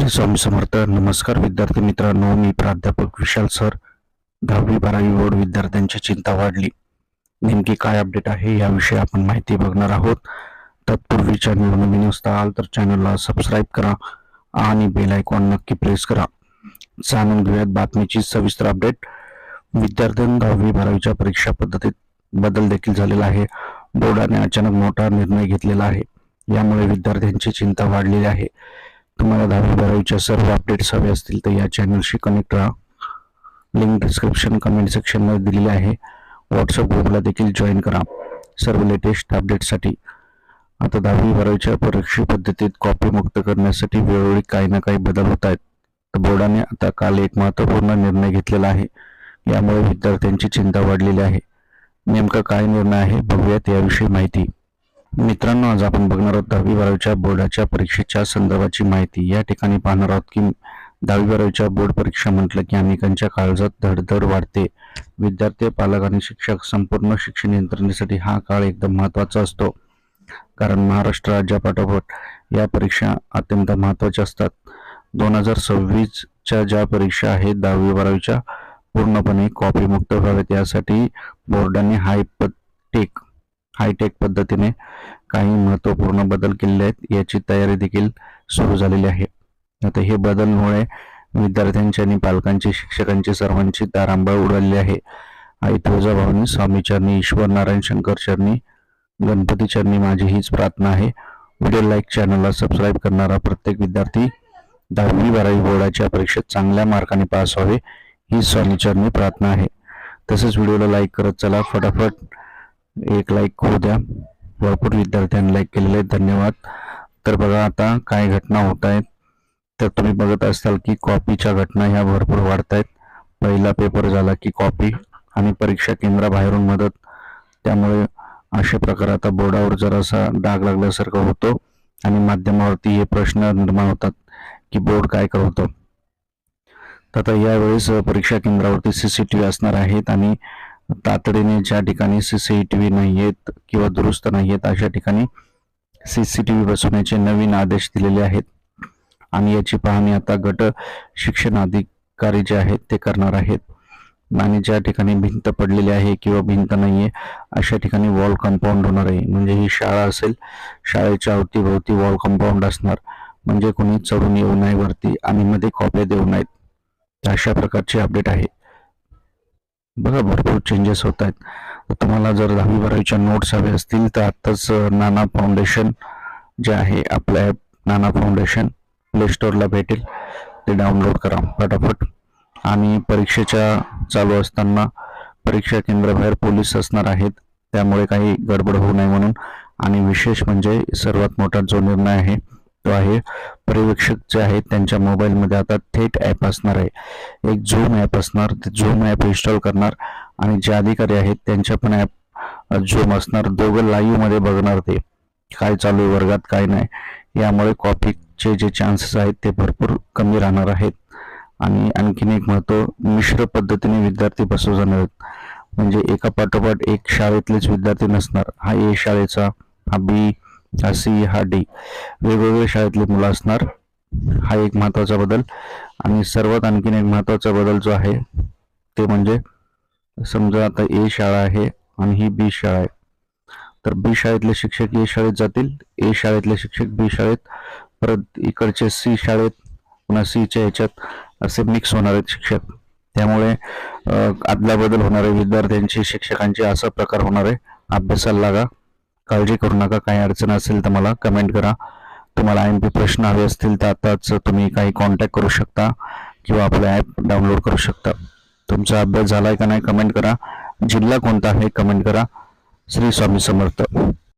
श्री स्वामी समर्थ. नमस्कार विद्यार्थी मित्रांनो, मी प्राध्यापक विशाल सर. 10वी-12वी बोर्ड विद्यार्थ्यांची चिंता वाढली. नेमकी काय अपडेट आहे याविषयी आपण माहिती बघणार आहोत. तत्पूर्वी चॅनल नवीन असाल तर चॅनलला सबस्क्राईब करा आणि बेल आयकॉन नक्की प्रेस करा. जाणून घेऊयात बातमीची सविस्तर अपडेट. विद्यार्थ्यांना 10वी-12वीच्या परीक्षा पद्धतीत बदल देखील झालेला आहे. बोर्डाने अचानक मोठा निर्णय घेतलेला आहे. यामुळे विद्यार्थ्यांची चिंता वाढलेली आहे. तुम्हाला 10वी-12वीच्या सर्व अपडेट्स हवे असतील तर या चॅनलशी कनेक्ट राहा. लिंक डिस्क्रिप्शन कमेंट सेक्शनमध्ये दिलेली आहे. व्हॉट्सअप ग्रुपला देखील जॉईन करा सर्व लेटेस्ट अपडेटसाठी. आता 10वी-12वीच्या परीक्षा पद्धतीत कॉपी मुक्त करण्यासाठी वेळोवेळी काही ना काही बदल होत आहेत. तर बोर्डाने आता काल एक महत्त्वपूर्ण निर्णय घेतलेला आहे. यामुळे विद्यार्थ्यांची चिंता वाढलेली आहे. नेमका काय निर्णय आहे बघूयात याविषयी माहिती. मित्रांनो, आज आपण बघणार आहोत 10वी-12वीच्या बोर्डाच्या परीक्षेच्या संदर्भाची माहिती. या ठिकाणी पाहणार आहोत की 10वी-12वीच्या बोर्ड परीक्षा म्हटलं की अनेकांच्या काळजात धडधड वाढते. विद्यार्थी, पालक आणि शिक्षक संपूर्ण शिक्षण यंत्रणेसाठी हा काळ एकदम महत्त्वाचा असतो. कारण महाराष्ट्र राज्यापाठोपाठ या परीक्षा अत्यंत महत्त्वाच्या असतात. 2026च्या ज्या परीक्षा आहेत 10वी-12वीच्या पूर्णपणे कॉपी मुक्त व्हाव्यात यासाठी बोर्डाने हायटेक पद्धतीने काही महत्त्वपूर्ण बदल केलेले आहेत. याची तयारी देखील सुरू झालेली आहे. आता हे बदलमुळे विद्यार्थ्यांची आणि पालकांची, शिक्षकांची सर्वांची तारांबळ उडालेली आहे. आई तुळजाभवानी, स्वामी चरणी, ईश्वर नारायण शंकर चरणी, गणपती चरणी माझी हीच प्रार्थना आहे. व्हिडिओ लाईक, चॅनलला सबस्क्राईब करणारा प्रत्येक विद्यार्थी 10वी-12वी बोर्डाच्या परीक्षेत चांगल्या मार्काने पास व्हावे ही स्वामी चरणी प्रार्थना आहे. तसेच व्हिडिओला लाईक करत चला. फटाफट एक लाईक होऊ द्या. भरपूर विद्यार्थ्यांनी लाईक केलेले आहेत, धन्यवाद. तर बघा आता काय घटना होत आहेत. तर तुम्ही बघत असाल की कॉपीच्या घटना ह्या भरपूर वाढत आहेत. पहिला पेपर झाला की कॉपी आणि परीक्षा केंद्राबाहेरून मदत. त्यामुळे अशा प्रकार आता बोर्डावर जरासा डाग लागल्यासारखं होतो आणि माध्यमावरती हे प्रश्न निर्माण होतात की बोर्ड काय करतो. तर आता यावेळेस परीक्षा केंद्रावरती CCTV असणार आहेत आणि तातडीने ज्या ठिकाणी CCTV नाही आहेत किंवा दुरुस्त नाही आहेत अशा ठिकाणी CCTV बसवण्याचे नवीन आदेश दिलेले आहेत. आणि याची पाहणी आता गट शिक्षण अधिकारी जे आहेत ते करणार आहेत. आणि ज्या ठिकाणी भिंत पडलेली आहे किंवा भिंत नाहीये अशा ठिकाणी वॉल कंपाऊंड होणार आहे. म्हणजे ही शाळा असेल, शाळेच्या अवतीभोवती वॉल कंपाऊंड असणार. म्हणजे कोणी चढून येऊ नये वरती आणि मध्ये कॉप्या देऊ नयेत. अशा प्रकारची अपडेट आहे. बघा, भरपूर चेंजेस होत आहेत. तुम्हाला जर 10वी-12वीच्या नोट्स हवे असतील तर आत्ताच नाना फाउंडेशन जे आहे आपलं ॲप नाना फाउंडेशन प्ले स्टोअरला भेटेल, ते डाउनलोड करा फटाफट. आणि परीक्षेच्या चालू असताना परीक्षा केंद्राबाहेर पोलीस असणार आहेत, त्यामुळे काही गडबड होऊ नये म्हणून. आणि विशेष म्हणजे सर्वात मोठा जो निर्णय आहे तो आहे पर्यवेक्षक जे आहेत त्यांच्या मोबाईलमध्ये आता थेट ॲप असणार आहे. एक झूम ॲप असणार. ते झूम ॲप इन्स्टॉल करणार आणि जे अधिकारी आहेत त्यांच्या पण ॲप झूम असणार. दोघं लाईव्ह मध्ये बघणार ते काय चालू आहे वर्गात, काय नाही. यामुळे कॉपीचे जे चान्सेस आहेत ते भरपूर कमी राहणार आहेत. आणि आणखीन एक महत्त्व, मिश्र पद्धतीने विद्यार्थी बसवले जाणार आहेत. म्हणजे एका पाठोपाठ एक शाळेतलेच विद्यार्थी नसणार. हा A शाळेचा, हा B, हा C, हा D, वेगवेगळ्या शाळेतले मुलं असणार. हा एक महत्त्वाचा बदल. आणि सर्वात आणखीन एक महत्त्वाचा बदल जो आहे ते म्हणजे समजा आता A शाळा आहे आणि ही B शाळा आहे. तर B शाळेतले शिक्षक A शाळेत जातील, A शाळेतले शिक्षक B शाळेत, परत इकडचे C शाळेत, पुन्हा Cच्या ह्याच्यात असे मिक्स होणार आहेत शिक्षक. त्यामुळे आदला बदल होणार आहे विद्यार्थ्यांची, शिक्षकांची, असा प्रकार होणार आहे. अभ्यासाला लागा, काळजी करू नका. काही अडचण असेल तर मला कमेंट करा. तुम्हाला IMP प्रश्न हवे असतील तर आताच तुम्ही काही कॉन्टॅक्ट करू शकता किंवा आपलं ॲप डाउनलोड करू शकता. तुमचा अभ्यास झालाय का नाही कमेंट करा. जिल्हा कोणता आहे कमेंट करा. श्री स्वामी समर्थ.